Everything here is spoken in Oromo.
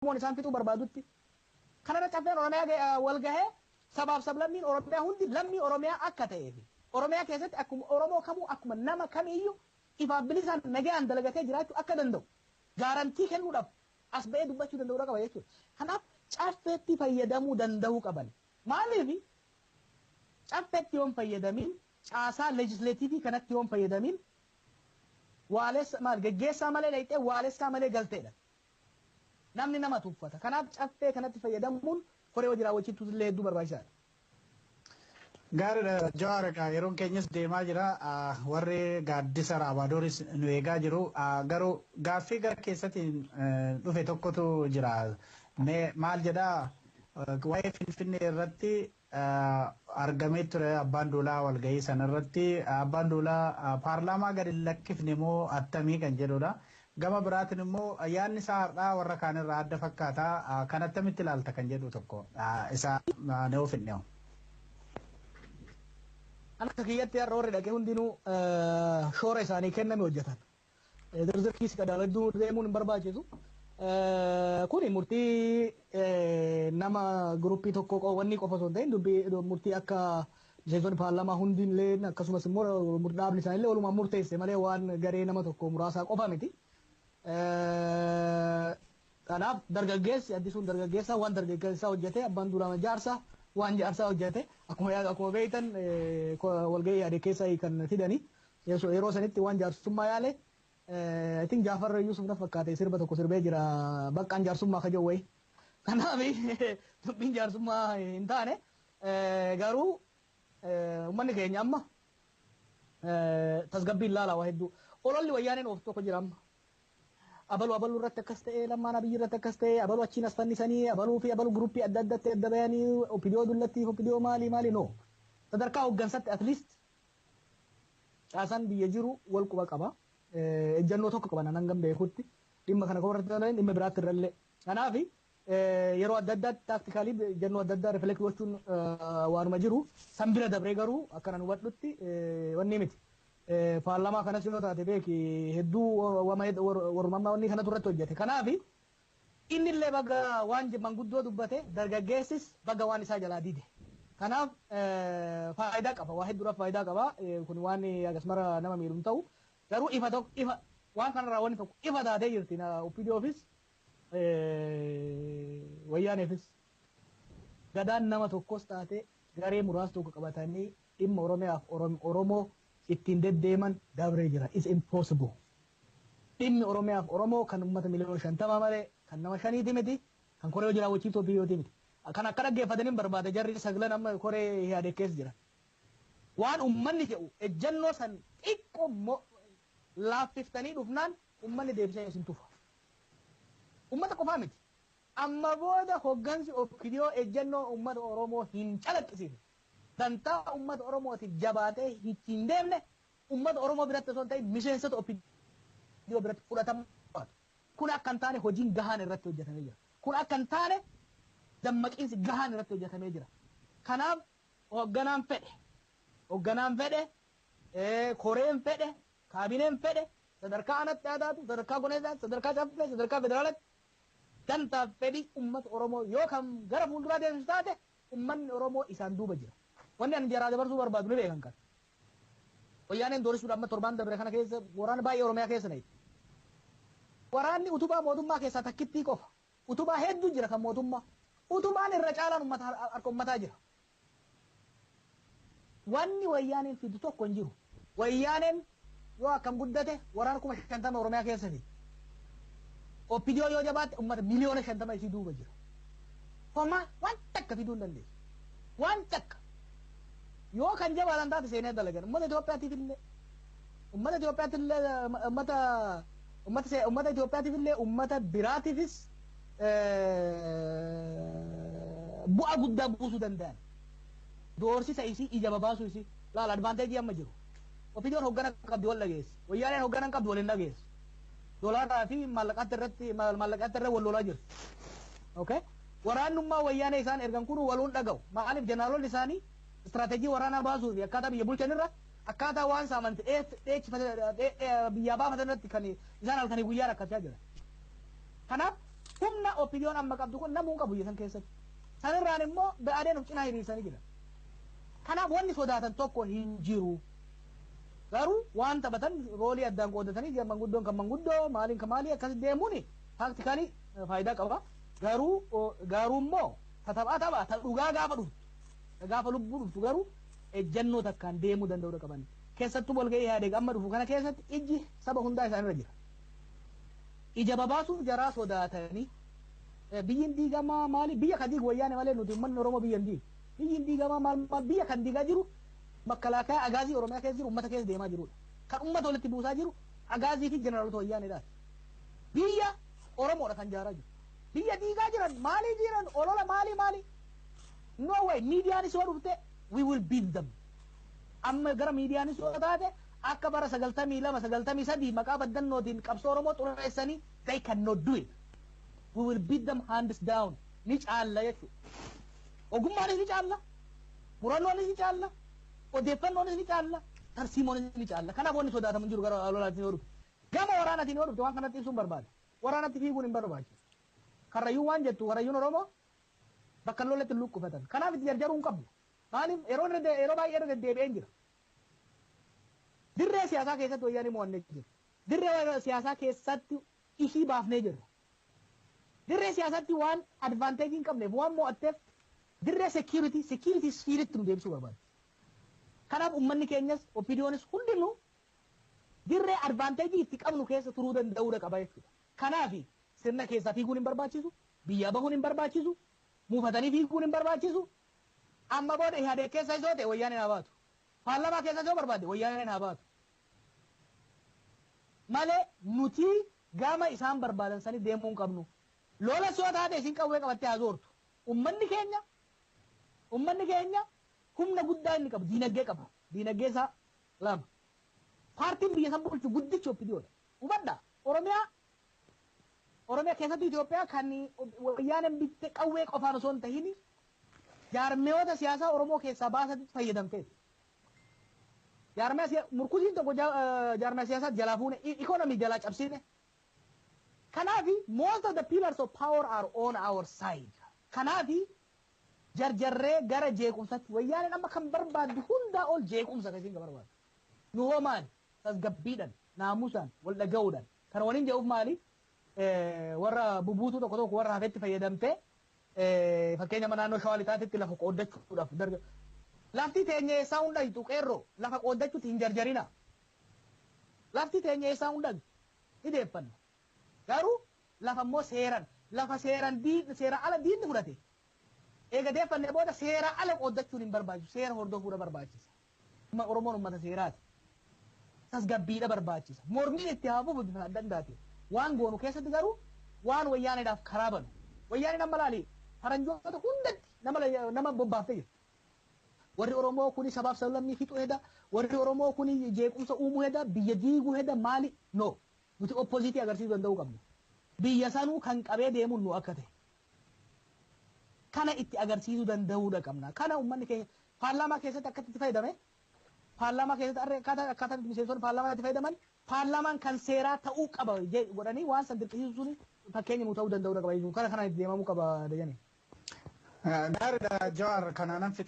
Oromoon isaan fixuu barbaadutti. Kanarra caffeen Oromiyaa wal gahee sabaaf sablammiin Oromiyaa hundi lammii Oromiyaa akka ta'eef Oromiyaa keessatti akkuma Oromoo kamuu akkuma nama kamiyyuu ifaaf bilisaan nagaan dalagatee jiraachuu akka danda'u gaarantii kennuudhaaf as ba'ee dubbachuu danda'uu qaba jechuudha. Kanaaf caffeetti fayyadamuu danda'uu qaban. Maaliif caffeetti yoon fayyadamin caasaa leejislaatiivii kanatti yoon fayyadamin waalessa maal geggeessaa malee dhayxee waalessaa malee galteedha. Namni nama tuffata. Kanaaf caffee kanatti fayyadamuun koree hojii raawwachiiftuu illee hedduu barbaachisaadha. Gaariidha Jawaar, yeroon keenyas deemaa jira. Warri gaaddisa Raabaadoris nu eegaa jiru. Garuu gaaffii gara keessatti dhufe tokkotu jira. Maal jedhaa waa'ee Finfinnee irratti argamee ture abbaan duulaa walgahii sanarratti abbaan duulaa paarlaamaa gadi lakkifne moo attamii kan jedhudha. Gama biraatiin immoo yaadni isaa har'aa warra kaanirraa adda fakkaata. Kan attamitti ilaalta kan jedhu tokko isa ne ofinneewu. Akka kiyyatti har'a warri dhaqee hundinuu shoora isaanii kenname hojjetan. Zirzirkiis qadaaladduu deemuun hin barbaachisu. Kuni murtii nama guruppii tokko wanni qofa osoo hin ta'in murtii akka miseensonni paarlaamaa hundillee akkasumas immoo dhaabni isaaniillee walumaan murteesse malee waan garee nama tokko muraasaa qofa miti. Kanaaf dargaggeessi addisuun dargaggeessaa waan dargaggeessaa hojjete abbaan duulaa jaarsaa waan jaarsaa hojjete akkuma beektan walgahii yaade keessa kan fidani yeroo sanitti waan jaarsummaa yaale I think Jaafar Yusuf na fakkaate sirba tokko sirbee jira baqqaan jaarsummaa ka jawwee kanaaf dubbiin jaarsummaa hin taane garuu uummanni keenya amma tasgabbiin laalaa waa hedduu ololli wayyaaneen of tokko jira amma abaluu irratti akkas ta'e lammaan abiyyi irratti akkas ta'e abaluu achiin as fannisanii abaluu fi abaluu guruppii adda addatti adda bayanii opidiyoo dullattiif opidiyoo maali no sadarkaa hooggansatti at least caasaan biyya jiru wal quba qaba. Ejjannoo tokko qaban hangam beekutti dhimma kana qofarratti ilaalan dhimma biraatti irrallee. Kanaaf yeroo adda addaatti taaktikaalii ejjannoo adda addaa rifleekti gochuun waanuma jiru san bira dabree garuu akkanan hubadhutti wanni miti. Paarlaamaa kanas yoo taate beeki hedduu warrummaa wanni kanatu irratti hojjete. Kanaaf inni illee baga waan manguddoo dubbate dargaggeessis baga waan isaa jalaa dide. Kanaaf faayidaa qaba waa hedduudhaaf faayidaa qaba kun waan akkasumara nama miidhum ta'u. Garuu ifa waan kanarraa wanni tokko ifa taatee jirti na oppidiyoofis wayyaaneefis gadaan nama tokkos taate garee muraasa tokko qabatanii dhimma Oromiyaaf Oromoo ittiin deddeeman dabree jira. It's impossible. Dhimmi Oromiyaaf Oromoo kan uummata miliyoona 50 malee kan nama 5 miti kan koree hojii raawwachiiftuu biyyooti miti. Kan akka dhaggeeffatanii barbaada jarri saglan amma koree yaade keessa jira. Waan uummanni jedhu ejjannoo san xiqqoo laaffiftanii dhufnaan uummanni deebisee isin tufa. Uummata qofaa miti. Amma booda hoggansi opidiyoo ejjannoo uummata Oromoo hin calaqqisiifne. Dantaa uummata Oromootiif jabaatee hin deemne uummata Oromoo biratti osoo hin ta'in miseensota opidiyoo biratti fudhatama qabaatu. Kun akka hin taane hojiin gahaan irratti hojjetamee jira. Kun akka hin taane dammaqiinsi gahaan irratti hojjetamee jira. Kanaaf hoogganaan fedhe koreen fedhe kaabineen fedhe sadarkaa aanatti aadaatu sadarkaa goneessaatti sadarkaa caffee sadarkaa federaalaatti dantaaf fedhii uummata Oromoo yookaan gara fuulduraa deemsu taate uummanni Oromoo isaan duuba jira. Wanni ani jaraa dabarsuu barbaadu ni beekan kan. Wayyaaneen doorissuudhaan amma torbaan dabre kana keessa waraana baay'ee Oromiyaa keessa na'e. Waraanni utubaa mootummaa keessaa takkittii qofa. Utubaa hedduu jira kan mootummaa. Utubaan irra caalaan harka uummataa jira. Wanni wayyaaneen fidu tokko hin jiru. Wayyaaneen yoo akkam guddate waraana 50 Oromiyaa keessatti. Opidiyoo yoo jabaatte uummata miliyoona 50 isii duuba jira. Homaa waan takka fiduu hin dandeessu. Waan takka. Yoo kan jabaatan taate seenee dalagan uummata Itoophiyaatiif illee uummata Itoophiyaatiif illee uummata biraatiifis bu'aa guddaa buusuu danda'an. Doorsisa isii ija babaasuu isii laala advaanteejii amma jiru. Opidiyoon hoggana qabdi wal dhageessi. Wayyaaneen hoggana qabdi wal hin dhageessu. Dolaaraa fi maallaqaatti irratti wal lolaa jiru. Okay? Waraannummaa wayyaanee isaan ergan kun waluun dhaga'u. Maaliif jeneraaloonni isaanii istiraatejii waraanaa baasuu fi akkaataa biyya bulchan irra akkaataa waan saamanti biyyaa baafatan irratti kan isaan halkanii guyyaa rakkachaa jira. Kanaaf humna opinion amma qabdu kun namuu qabu yesan keessatti sanirraan immoo ba'aadeen cinaa hiriirsanii jira kanaaf wanni sodaatan tokko hin jiru garuu waan taphatan roolii addaan qoodatanii jiran manguddoon kan manguddoo maaliin kan maalii akkas deemuuni faktikaalii faayidaa qaba garuu immoo taphaa ta dhugaa gaafa lubbuu dhuftu garuu ejjannoo takkaan deemuu danda'uu qaban keessattuu walga'ii yaadee amma dhufu kana keessatti ijji saba hundaa isaanirra jira ija babaasuuf jaraa sodaatanii biyyin diigamaa maali biyya kan diigu wayyaane malee nuti uummanni Oromoo biyyan diigu biyyin diigamaa maal biyya kan diigaa jiru makalaakaa agaazii Oromiyaa keessa jiru uummata keessa deemaa jirudha kan uummata walitti buusaa jiru agaazii fi jeneraalota wayyaaneedhaati biyya Oromoodha kan jaaraa jiru biyya diigaa jiran maalii jiran olola maali no way miidiyaanis yoo dhufte we will beat them amma gara miidiyaanis yoo taate akka bara 92 maqaa baddannootiin qabsoo Oromoo xureessanii they cannot do it we will beat them hands down ni caalla jechuudha ogummaanis ni caalla murannoonis ni caalla odeeffannoonis ni caalla tarsiimoonis ni caalla kanaaf wanni sodaatamu jiru gara lolaatiin yoo dhufte gama waraanaatiin yoo dhufte waan kanatti ibsuun barbaade waraanatti fiiguun hin barbaachisu karrayyuu waan jettu karrayyuun Oromoo bakka lolatti luqqufatan kanaaf itti jarjaruun qabdu maaliif yeroo baay'ee deddeebi'een jira dirree siyaasaa keessatti wayyaanii mo'annee jira dirree siyaasaa keessatti ishii baafnee jirra dirree siyaasatti waan advaanteejii hin qabneef waan mo'atteef dirree security sfiiritti nu deebisuu barbaada kanaaf ummanni keenyas opiniyoonis hundinuu dirree advaanteejii itti qabnu keessa turuu danda'uudha qaba jechuudha kanaaf sirna keessaa fiiguun hin barbaachisu biyyaa bahuun hin barbaachisu muufatanii fiiguun hin barbaachisu amma booda ihaadee keessa isoo ta'e wayyaaneen haa baatu paarlamaa keessa isoo barbaade wayyaaneen haa baatu malee nuti gama isaan barbaadan sanii deemuu hin qabnu lola soo taate isin qawwee qabattee haa zoortu ummanni keenya humna guddaa inni qabu diinagdee isaa lama paartiin biyya san bulchu guddichi oppidiyoodha hubadha Oromiyaa keessatti Itoophiyaa kan wayyaaneen bitte qawwee qofaan osoo hin tahin jaarmiyoota siyaasaa Oromoo keessaa baasatti fayyadamtee murkusiin tokko jaarmiyaa siyaasaa jalaa fuune ikonomii jalaa cabsine kanaafi most of the pillars of power are on our side kanaafi jarjarree gara jeequmsatti wayyaaneen amma kan barbaaddu hundaa ol jeequmsa kasiin ka barbaaddu nu hoo maali tasgabbiidhaan naamusaan wal dhaga'uudhaan kana waliin jedhuuf maali warra bubuutuu tokko warra hafetti fayyadamtee fakkeenya naannoo shawaa lixaatitti lafa qooddachuudhaaf lafti teenya eessaa hunda hitu qeerroo lafa qooddachuutti hin jarjarina lafti teenya eessaa hunda ni deeffanna garuu lafa immoo lafa seeran ala diinni fudhate eega deeffannee booda seera ala qooddachuun hin barbaachisu seera hordofuudha barbaachisa Oromoon uummata seeraati tasgabbiidha barbaachisa mormiin itti haafuuf bifa adda addaati waan goonu keessatti garuu waan wayyaaneedhaaf karaa banu wayyaaneen amma laali faranjoota hundatti nama bobbaaftee jirti warri Oromoo kuni sabaaf sablammii fixuu heda warri Oromoo kuni jeequmsa uumuu heda biyya diiguu heda maali no nuti oppoziitii agarsiisuu danda'uu qabnu biyya sanuu kan qabee deemuun nu akka ta'e kana itti agarsiisuu danda'uudha qabna kana uummanni keenya paarlaamaa keessatti akkatti itti fayyadame paarlaamaa keessatti akkaataa miseensonni paarlaamaa itti fayyadaman paarlaamaan kan seeraa ta'uu qaba godhanii waan san dirqisiisuun fakkeenya nu ta'uu danda'uudha qaba kana itti deemamuu qaba jedhanii. Gaariidha Jawaar kanaanan fixa.